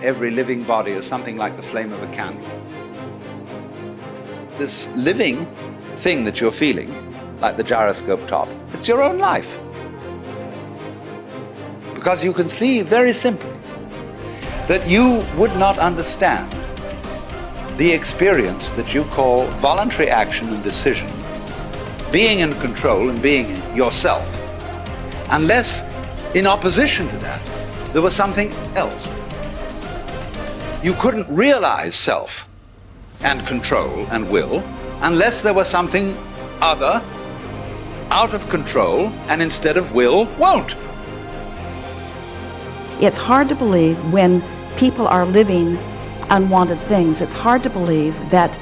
every living body as something like the flame of a candle. This living thing that you're feeling, like the gyroscope top, it's your own life. Because you can see very simply that you would not understand the experience that you call voluntary action and decision, being in control and being yourself, unless in opposition to that there was something else. You couldn't realize self and control and will unless there was something other, out of control, and instead of will, won't. It's hard to believe when people are living unwanted things. It's hard to believe that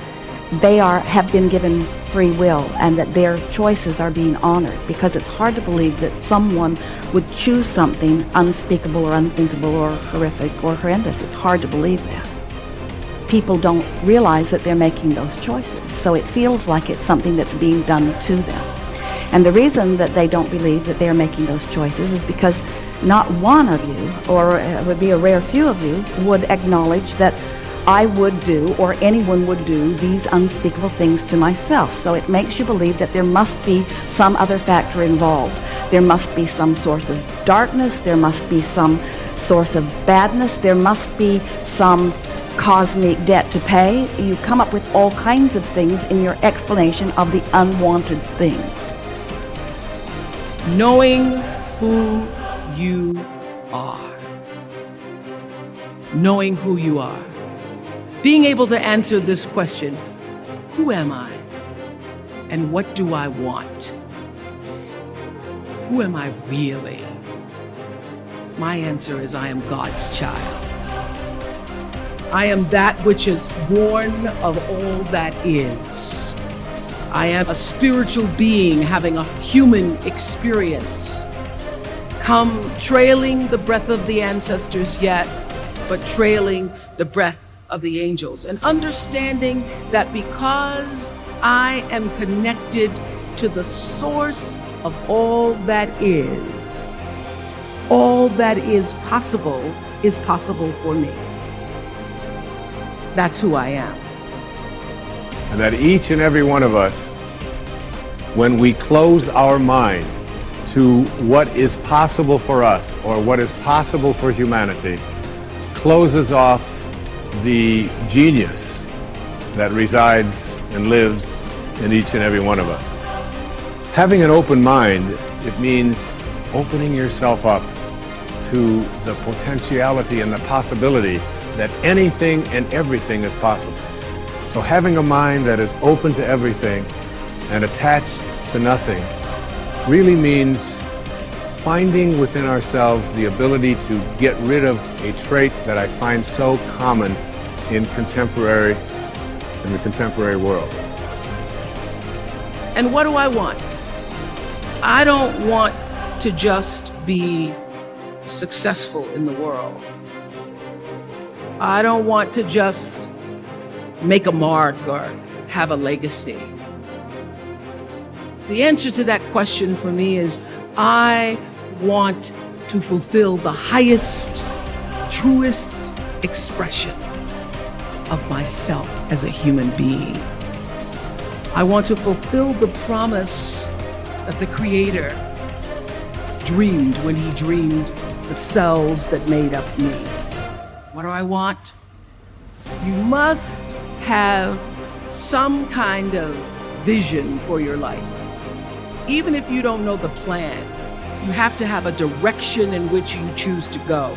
they have been given free will and that their choices are being honored, because it's hard to believe that someone would choose something unspeakable or unthinkable or horrific or horrendous. It's hard to believe that. People don't realize that they're making those choices, so it feels like it's something that's being done to them. And the reason that they don't believe that they're making those choices is because not one of you, or it would be a rare few of you, would acknowledge that I would do, or anyone would do, these unspeakable things to myself. So it makes you believe that there must be some other factor involved. There must be some source of darkness, there must be some source of badness, there must be some cosmic debt to pay. You come up with all kinds of things in your explanation of the unwanted things. Knowing who you are. Knowing who you are. Being able to answer this question, who am I? And what do I want? Who am I really? My answer is I am God's child. I am that which is born of all that is. I am a spiritual being having a human experience. Come trailing the breath of the ancestors yet, but trailing the breath of the angels, and understanding that because I am connected to the source of all that is possible for me. That's who I am. And that each and every one of us, when we close our mind to what is possible for us or what is possible for humanity, closes off the genius that resides and lives in each and every one of us. Having an open mind, it means opening yourself up to the potentiality and the possibility that anything and everything is possible. So having a mind that is open to everything and attached to nothing really means finding within ourselves the ability to get rid of a trait that I find so common in the contemporary world. And what do I want? I don't want to just be successful in the world. I don't want to just make a mark or have a legacy. The answer to that question for me is I want to fulfill the highest, truest expression of myself as a human being. I want to fulfill the promise that the Creator dreamed when He dreamed the cells that made up me. What do I want? You must have some kind of vision for your life. Even if you don't know the plan, you have to have a direction in which you choose to go.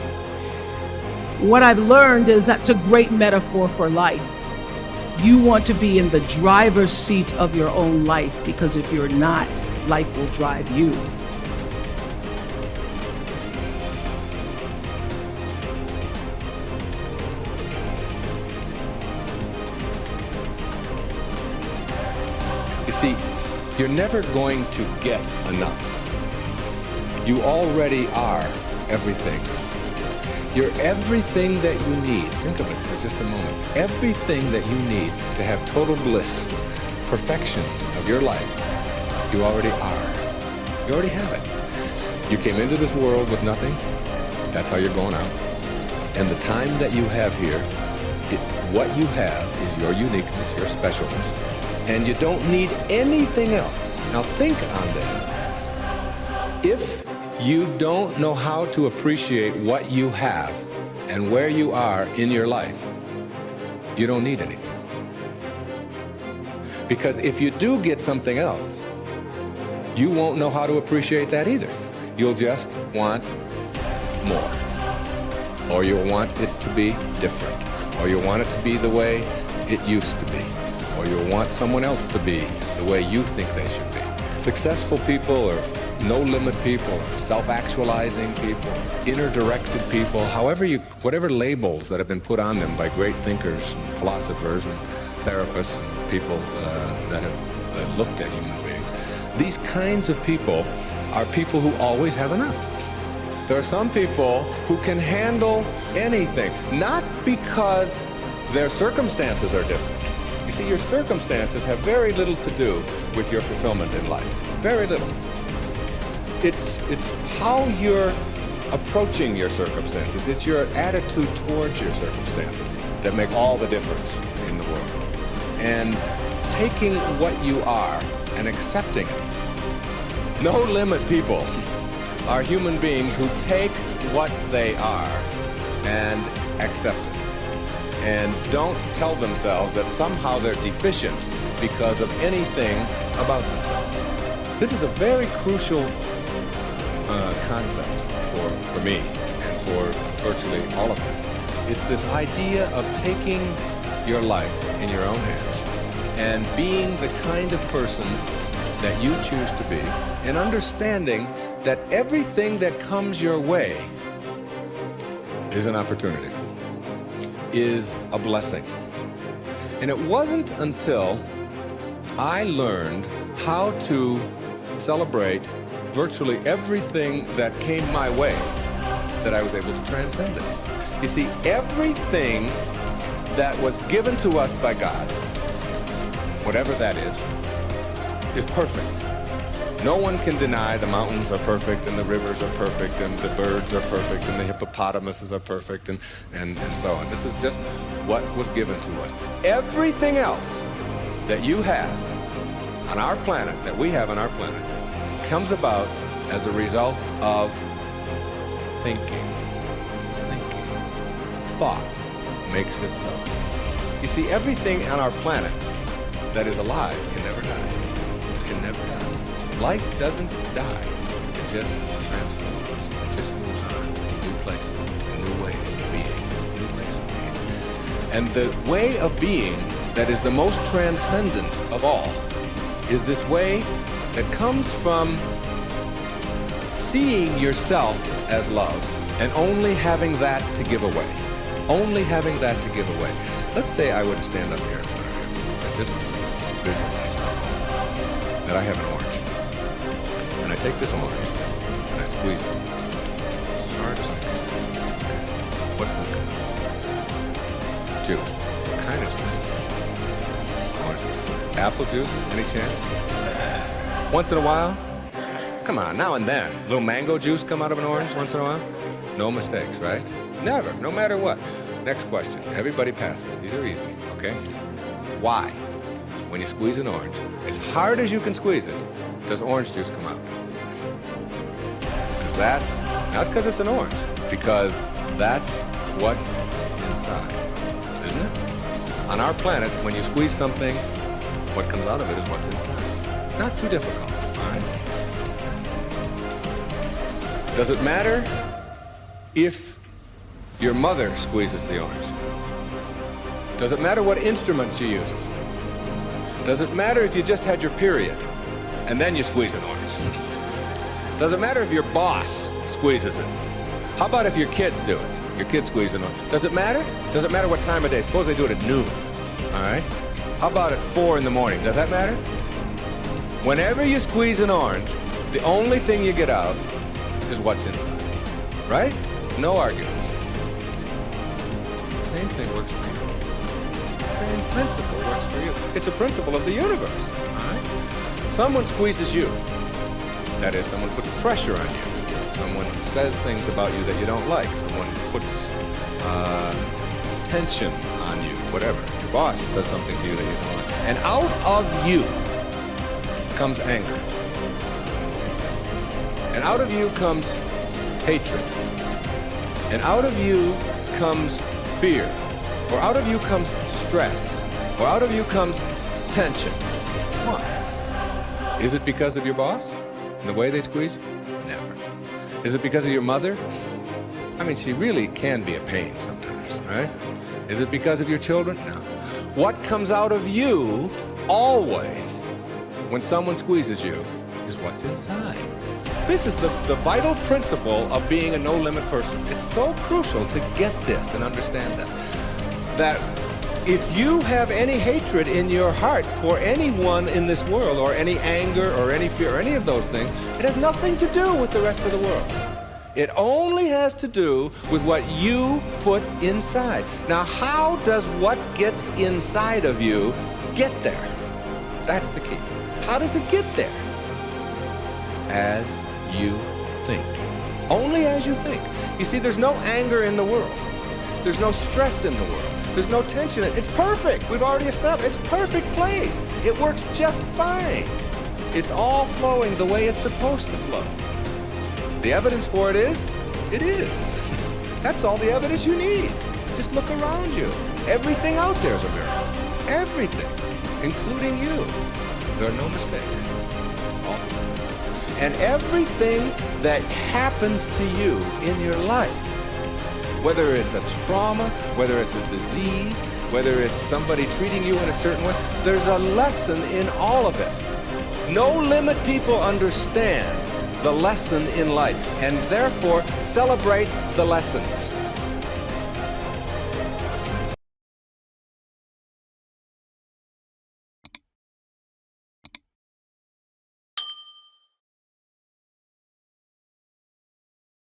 What I've learned is that's a great metaphor for life. You want to be in the driver's seat of your own life, because if you're not, life will drive you. You see, you're never going to get enough. You already are everything. You're everything that you need. Think of it for just a moment. Everything that you need to have total bliss, perfection of your life, you already are. You already have it. You came into this world with nothing. That's how you're going out. And the time that you have here, what you have is your uniqueness, your specialness, and you don't need anything else. Now think on this. If you don't know how to appreciate what you have and where you are in your life, you don't need anything else. Because if you do get something else, you won't know how to appreciate that either. You'll just want more. Or you'll want it to be different. Or you'll want it to be the way it used to be. Or you'll want someone else to be the way you think they should be. Successful people or no-limit people, or self-actualizing people, inner-directed people, whatever labels that have been put on them by great thinkers, and philosophers, and therapists, and people that have looked at human beings. These kinds of people are people who always have enough. There are some people who can handle anything, not because their circumstances are different. You see, your circumstances have very little to do with your fulfillment in life. Very little. It's how you're approaching your circumstances. It's your attitude towards your circumstances that make all the difference in the world. And taking what you are and accepting it. No-limit people are human beings who take what they are and accept it. And don't tell themselves that somehow they're deficient because of anything about themselves. This is a very crucial concept for me and for virtually all of us. It's this idea of taking your life in your own hands and being the kind of person that you choose to be, and understanding that everything that comes your way is an opportunity, is a blessing. And it wasn't until I learned how to celebrate virtually everything that came my way that I was able to transcend it. You see, everything that was given to us by God, whatever that is perfect. No one can deny the mountains are perfect and the rivers are perfect and the birds are perfect and the hippopotamuses are perfect and so on. This is just what was given to us. Everything else that you have on our planet, that we have on our planet, comes about as a result of thinking. Thought makes it so. You see, everything on our planet that is alive can never die. It can never die. Life doesn't die. It just transforms. It just moves on to new places, and new ways of being, And the way of being that is the most transcendent of all is this way that comes from seeing yourself as love and only having that to give away. Only having that to give away. Let's say I would stand up here in front of you and just visualize for a moment that I have an orange. And I take this orange and I squeeze it as hard as I can squeeze it. What's going to come out? Juice. What kind of juice? Orange juice. Apple juice? Any chance? Once in a while? Come on, now and then. A little mango juice come out of an orange once in a while? No mistakes, right? Never, no matter what. Next question. Everybody passes. These are easy, okay? Why, when you squeeze an orange, as hard as you can squeeze it, does orange juice come out? Because that's, not because it's an orange, because that's what's inside, isn't it? On our planet, when you squeeze something, what comes out of it is what's inside. Not too difficult, all right? Does it matter if your mother squeezes the orange? Does it matter what instrument she uses? Does it matter if you just had your period and then you squeeze an orange? Does it matter if your boss squeezes it? How about if your kids do it? Your kids squeeze an orange. Does it matter? Does it matter what time of day? Suppose they do it at noon, all right? How about at 4 in the morning? Does that matter? Whenever you squeeze an orange, the only thing you get out is what's inside, right? No argument. Same thing works for you. Same principle works for you. It's a principle of the universe, all right? Someone squeezes you. That is, someone puts pressure on you. Someone says things about you that you don't like. Someone puts tension on you, whatever. Your boss says something to you that you don't like. And out of you comes anger. And out of you comes hatred. And out of you comes fear. Or out of you comes stress. Or out of you comes tension. Why? Is it because of your boss and the way they squeeze you? Never. Is it because of your mother? I mean, she really can be a pain sometimes, right? Is it because of your children? No. What comes out of you always when someone squeezes you is what's inside. This is the vital principle of being a no-limit person. It's so crucial to get this and understand that if you have any hatred in your heart for anyone in this world, or any anger or any fear or any of those things, it has nothing to do with the rest of the world. It only has to do with what you put inside. Now, how does what gets inside of you get there? That's the key. How does it get there? As you think. Only as you think. You see, there's no anger in the world. There's no stress in the world. There's no tension. It's perfect. We've already established. It's perfect place. It works just fine. It's all flowing the way it's supposed to flow. The evidence for it is. That's all the evidence you need. Just look around you. Everything out there is a miracle. Everything, including you. There are no mistakes. It's all beautiful. And everything that happens to you in your life, whether it's a trauma, whether it's a disease, whether it's somebody treating you in a certain way, there's a lesson in all of it. No-limit people understand the lesson in life, and therefore celebrate the lessons.